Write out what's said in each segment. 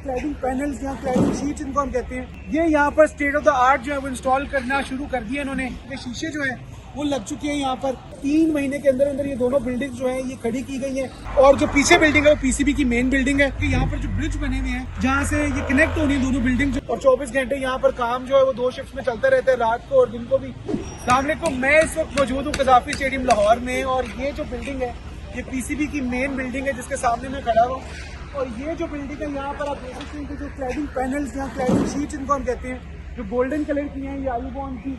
Cladding panels या cladding sheets इनको हम कहते हैं, ये यहाँ पर स्टेट ऑफ द आर्ट जो है वो इंस्टॉल करना शुरू कर दिया इन्होंने। ये शीशे जो है वो लग चुके हैं यहाँ पर 3 महीने के अंदर अंदर। ये दोनों बिल्डिंग जो है ये खड़ी की गई है और जो पीछे बिल्डिंग है वो पीसीबी की मेन बिल्डिंग है। कि यहाँ पर जो ब्रिज बने हुए हैं जहाँ से ये कनेक्ट होनी है दोनों बिल्डिंग, और 24 घंटे यहाँ पर काम जो है वो 2 शिफ्ट में चलते रहते हैं, रात को और दिन को भी। अस्सलाम वालेकुम, मैं इस वक्त मौजूद हूँ कज़ाफ़ी स्टेडियम लाहौर में, और ये जो बिल्डिंग है ये पीसीबी की मेन बिल्डिंग है जिसके सामने मैं खड़ा हूँ। और ये जो बिल्डिंग है यहाँ पर आप देख सकते हैं कि जो क्लैडिंग पैनल्स या क्लैडिंग शीट्स इनको हम कहते हैं, जो गोल्डन कलर की हैं, ये आलूबॉन्ड की,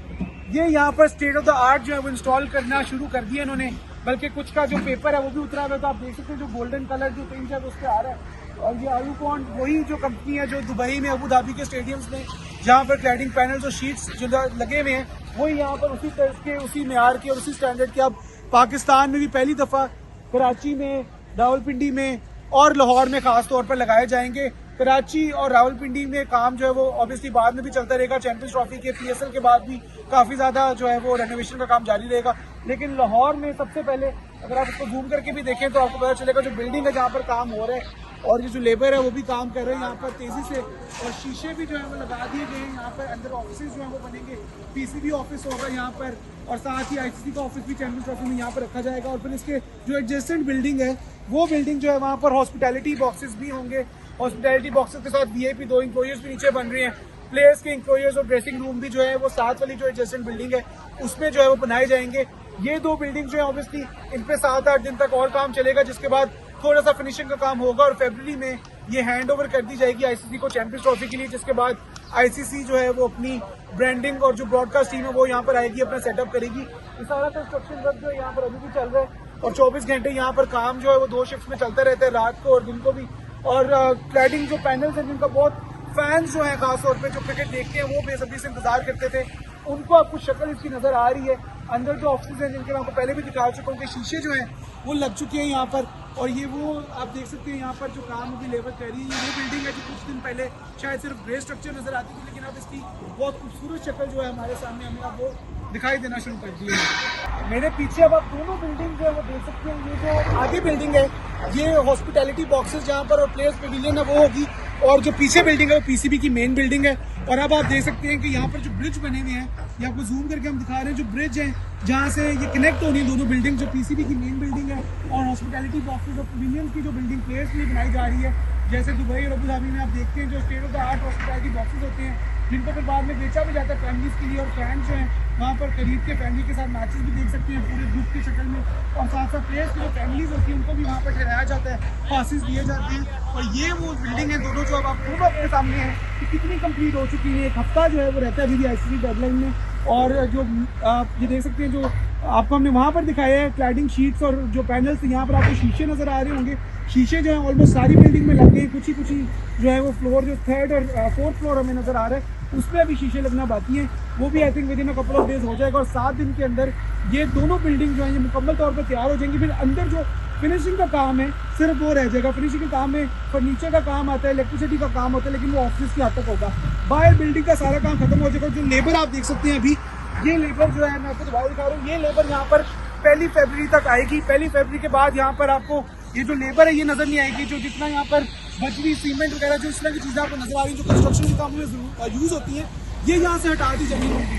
ये यहाँ पर स्टेट ऑफ द आर्ट जो है वो इंस्टॉल करना शुरू कर दिया इन्होंने। बल्कि कुछ का जो पेपर है वो भी उतरा हुआ है, तो आप देख सकते हैं जो गोल्डन कलर जो पेंट है उस पर आ रहा है। और ये आलूबॉन्ड वही जो कंपनी है जो दुबई में, अबू धाबी के स्टेडियम्स में जहाँ पर क्लैडिंग पैनल्स और शीट्स जो लगे हुए हैं, वही यहाँ पर उसी तरह के, उसी मेयार के और उसी स्टैंडर्ड के अब पाकिस्तान में भी पहली दफ़ा कराची में, रावलपिंडी में और लाहौर में खास तौर पर लगाए जाएंगे। कराची और रावलपिंडी में काम जो है वो ऑब्वियसली बाद में भी चलता रहेगा। चैंपियंस ट्रॉफी के पीएसएल के बाद भी काफ़ी ज़्यादा जो है वो रेनोवेशन का काम जारी रहेगा। लेकिन लाहौर में सबसे पहले अगर आप इसको जूम करके भी देखें तो आपको पता चलेगा जो बिल्डिंग है जहाँ पर काम हो रहा है और ये जो लेबर है वो भी काम कर रहे हैं यहाँ पर तेज़ी से। और शीशे भी जो है वो लगा दिए गए हैं यहाँ पर। अंदर ऑफिस जो है वो बनेंगे, पीसीबी ऑफिस होगा यहाँ पर, और साथ ही आईसीसी का ऑफिस भी चैंपियंस ट्रॉफी में यहाँ पर रखा जाएगा। और फिर इसके जो एडजेसेंट बिल्डिंग है वो बिल्डिंग जो है वहाँ पर हॉस्पिटैलिटी बॉक्सेस भी होंगे। हॉस्पिटैलिटी बॉक्सेस के साथ वीआईपी 2 इंक्लोजर्स भी नीचे बन रहे हैं। प्लेयर्स के इंक्लोजर्स और ड्रेसिंग रूम भी जो है वो साथ वाली जो एडजेसेंट बिल्डिंग है उसमें जो है वो बनाए जाएंगे। ये 2 बिल्डिंग जो है ऑब्वियसली इन पे 7-8 दिन तक और काम चलेगा, जिसके बाद थोड़ा सा फिनिशिंग का काम होगा और फरवरी में ये हैंड ओवर कर दी जाएगी आईसीसी को चैंपियंस ट्रॉफी के लिए। जिसके बाद आईसीसी जो है वो अपनी ब्रांडिंग और जो ब्रॉडकास्ट टीम है वो यहाँ पर आएगी, अपना सेटअप करेगी। ये सारा कंस्ट्रक्शन वर्क जो है यहाँ पर अभी भी चल रहा है और 24 घंटे यहाँ पर काम जो है वो 2 शिफ्ट में चलते रहते हैं, रात को और दिन को भी। और क्लैडिंग जो पैनल्स हैं जिनका बहुत फैंस जो है खासतौर पे जो क्रिकेट देखते हैं वो बेसब्री से इंतजार करते थे, उनको अब कुछ शक्ल इसकी नजर आ रही है। अंदर जो ऑफिस हैं जिनके मैं आपको पहले भी दिखा चुका हूँ कि शीशे जो हैं वो लग चुके हैं यहाँ पर। और ये वो आप देख सकते हैं यहाँ पर जो काम अभी लेबर कर रही है, ये बिल्डिंग है जो कुछ दिन पहले शायद सिर्फ ग्रे स्ट्रक्चर नजर आती थी, लेकिन अब इसकी बहुत खूबसूरत शक्ल जो है हमारे सामने हमें अब वो दिखाई देना शुरू कर दी है। मेरे पीछे अब आप दोनों बिल्डिंग जो है वो देख सकते हैं। ये जो आगे बिल्डिंग है ये हॉस्पिटैलिटी बॉक्सेस जहाँ पर और प्लेयर्स पेविलियन है वो होगी, और जो पीछे बिल्डिंग है वो पीसीबी की मेन बिल्डिंग है। और अब आप देख सकते हैं कि यहाँ पर जो ब्रिज बने हुए हैं, ये आपको जूम करके हम दिखा रहे हैं, जो ब्रिज है जहाँ से ये कनेक्ट होनी है दोनों बिल्डिंग, जो पीसीबी की मेन बिल्डिंग है और हॉस्पिटैलिटी बॉक्सेस और पेविलियन की जो बिल्डिंग प्लेयर्स के लिए बनाई जा रही है। जैसे दुबई और अबू धाबी में आप देखते हैं जो state of the art hospitality boxes होते हैं, जिनको फिर बाद में बेचा भी जाता है फैमिलीज के लिए, और फैंस जो हैं वहाँ पर खरीद के फैमिली के साथ मैचेस भी देख सकते हैं पूरे ग्रुप की शक्ल में। और साथ साथ प्लेयर्स की जो फैमिलीज होती हैं उनको भी वहाँ पर ठहराया जाता है, पासिस दिए जाते हैं। और ये वो बिल्डिंग है दोनों जो अब आप दोनों अपने सामने हैं कि कितनी कंप्लीट हो चुकी है। 1 हफ्ता जो है वो रहता है अभी भी आईसीसी डेडलाइन में। और जो आप ये देख सकते हैं जो आपको हमने वहाँ पर दिखाया है क्लैडिंग शीट्स और जो पैनल्स, यहाँ पर आपको शीशे नजर आ रहे होंगे। शीशे जो है ऑलमोस्ट सारी बिल्डिंग में लग गए हैं, कुछ ही जो है वो फ्लोर जो 3rd और 4th फ्लोर हमें नजर आ रहा है उसमें अभी शीशे लगना बाकी हैं। वो भी I think with in a couple of days हो जाएगा और 7 दिन के अंदर ये दोनों बिल्डिंग जो है ये मुकम्मल तौर पर तैयार हो जाएंगी। फिर अंदर जो फिनिशिंग का काम है सिर्फ वो रह जाएगा। फिनिशिंग के काम में फर्नीचर का काम आता है, इलेक्ट्रिसिटी का काम होता है, लेकिन वो ऑफिस की हद तक होगा। बाहर बिल्डिंग का सारा काम खत्म हो जाएगा। जो लेबर आप देख सकते हैं अभी, ये लेबर जो है मैं आपको दोबारा दिखा रहा हूँ, ये लेबर यहाँ पर 1 फरवरी तक आएगी। 1 फरवरी के बाद यहाँ पर आपको ये जो लेबर है ये नजर नहीं आएगी। जो जितना यहाँ पर बजरी, सीमेंट वगैरह जो इस तरह की चीजें आपको नजर आ रही है जो कंस्ट्रक्शन के कामों में यूज होती है, ये यहाँ से हटा दी जाएगी।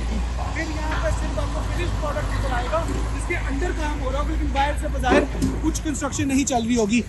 फिर यहाँ पर सिर्फ आपको फिनिश प्रोडक्ट नजर आएगा जिसके अंदर काम हो रहा होगा, लेकिन बाहर से बाहर कुछ कंस्ट्रक्शन नहीं चल रही होगी।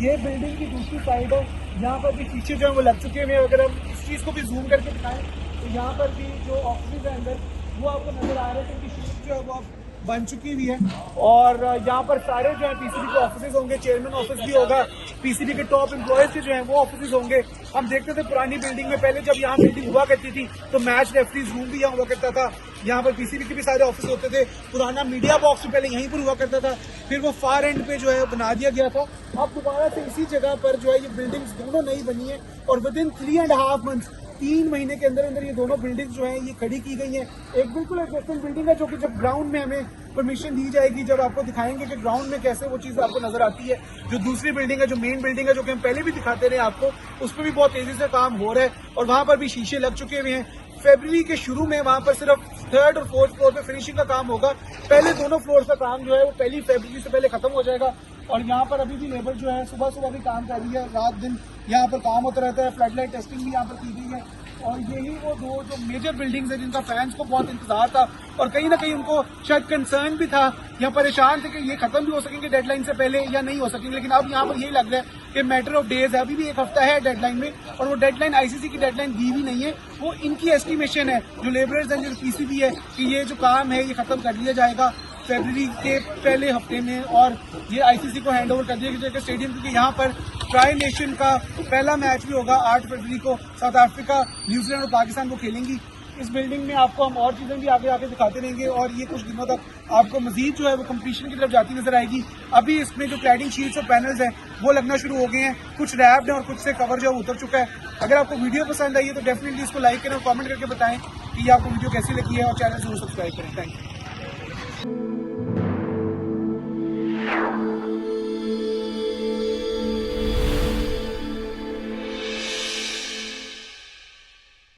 ये बिल्डिंग की दूसरी साइड है, यहाँ पर भी शीशे जो है वो लग चुके हैं। अगर हम इस चीज़ को भी जूम करके दिखाएं तो यहाँ पर भी जो ऑफिस है अंदर वो आपको नजर आ रहा है क्योंकि शीट जो है वो बन चुकी हुई है। और यहाँ पर सारे जो है पीसीबी के ऑफिस होंगे, चेयरमैन ऑफिस भी होगा, पीसीबी के टॉप एम्प्लॉयज के जो है वो ऑफिस होंगे। हम देखते थे पुरानी बिल्डिंग में पहले जब यहाँ बिल्डिंग हुआ करती थी तो मैच रेफरीज रूम भी यहाँ हुआ करता था। यहाँ पर पीसीबी के भी सारे ऑफिस होते थे। पुराना मीडिया बॉक्स पहले यहीं पर हुआ करता था, फिर वो फार एंड पे जो है बना दिया गया था। अब दोबारा से इसी जगह पर जो है ये बिल्डिंग्स दोनों नई बनी है और विद इन 3.5 मंथ्स 3 महीने के अंदर अंदर ये दोनों बिल्डिंग जो है ये खड़ी की गई हैं। एक बिल्कुल एडजस्टेबल बिल्डिंग है जो कि जब ग्राउंड में हमें परमिशन दी जाएगी, जब आपको दिखाएंगे कि ग्राउंड में कैसे वो चीज़ आपको नजर आती है। जो दूसरी बिल्डिंग है, जो मेन बिल्डिंग है, जो कि हम पहले भी दिखाते रहे आपको, उस पर भी बहुत तेजी से काम हो रहा है और वहां पर भी शीशे लग चुके हुए हैं। फरवरी के शुरू में वहां पर सिर्फ 3rd और 4th फ्लोर पे फिनिशिंग का काम होगा। पहले दोनों फ्लोर का काम जो है वो 1 फरवरी से पहले खत्म हो जाएगा और यहाँ पर अभी भी लेबर जो है सुबह सुबह भी काम कर रही है, रात दिन यहाँ पर काम होता रहता है। फ्लड लाइट टेस्टिंग भी यहाँ पर की गई है और यही वो दो जो मेजर बिल्डिंग्स है जिनका फैंस को बहुत इंतजार था और कहीं ना कहीं उनको शायद कंसर्न भी था या परेशान थे कि ये खत्म भी हो सकेंगे डेडलाइन से पहले या नहीं हो सकेंगे। लेकिन अब यहाँ पर यही लग रहा है कि मैटर ऑफ डेज है, अभी भी एक हफ्ता है डेडलाइन में और वो डेडलाइन आईसीसी की डेडलाइन दी भी नहीं है, वो इनकी एस्टिमेशन है जो लेबरर्स हैं, जो पीसीबी है कि ये जो काम है ये खत्म कर लिया जाएगा फरवरी के पहले हफ्ते में और ये आईसीसी को हैंड ओवर कर दिया जाएगा स्टेडियम, क्योंकि यहाँ पर ट्राई नेशन का पहला मैच भी होगा 8 फरवरी को। साउथ अफ्रीका, न्यूजीलैंड और पाकिस्तान को खेलेंगी। इस बिल्डिंग में आपको हम और चीजें भी आगे आगे दिखाते रहेंगे और ये कुछ दिनों तक आपको मजीद जो है वो कंप्लीशन की तरफ जाती नजर आएगी। अभी इसमें जो क्लैडिंग शीट्स और पैनल्स हैं वो लगना शुरू हो गए हैं, कुछ रैप्ड हैं और कुछ से कवर जो उतर चुका है। अगर आपको वीडियो पसंद आई है तो डेफिनेटली इसको लाइक करें और कमेंट करके बताएं कि ये आपको वीडियो कैसी लगी है और चैनल जरूर सब्सक्राइब करें। Thank you.